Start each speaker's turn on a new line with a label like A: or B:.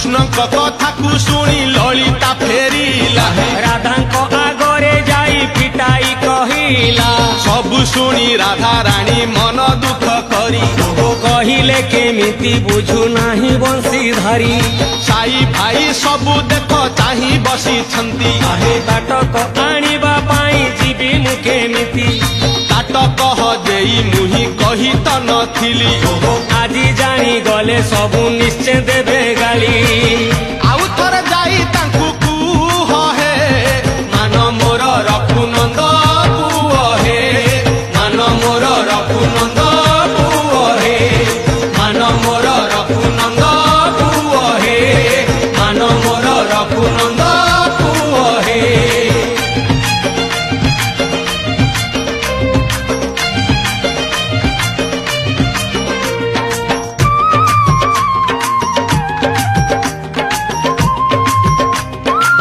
A: କୃଷ୍ଣଙ୍କ କଥାକୁ ଶୁଣି ଲଳିତା ଫେରିଲା
B: ରାଧାଙ୍କ ଆଗରେ ଯାଇ ଫିଟାଇ କହିଲା
A: ସବୁ ଶୁଣି ରାଧାରାଣୀ ମନ ଦୁଃଖ କରି
B: କହିଲେ କେମିତି ବୁଝୁ ନାହିଁ ବଂଶୀଧାରୀ
A: ସାଇ ଭାଇ ସବୁ ଦେଖ ଚାହିଁ ବସିଛନ୍ତି
B: ତାଟକ ଆଣିବା ପାଇଁ ଯିବି ମୁଁ କେମିତି
A: ତାଟକ ହଜେଇ ମୁହିଁ କହି ତ ନଥିଲି
B: ଆଜି ଜାଣିଗଲେ ସବୁ ନିଶ୍ଚୟ ଦେବେ ଗାଳି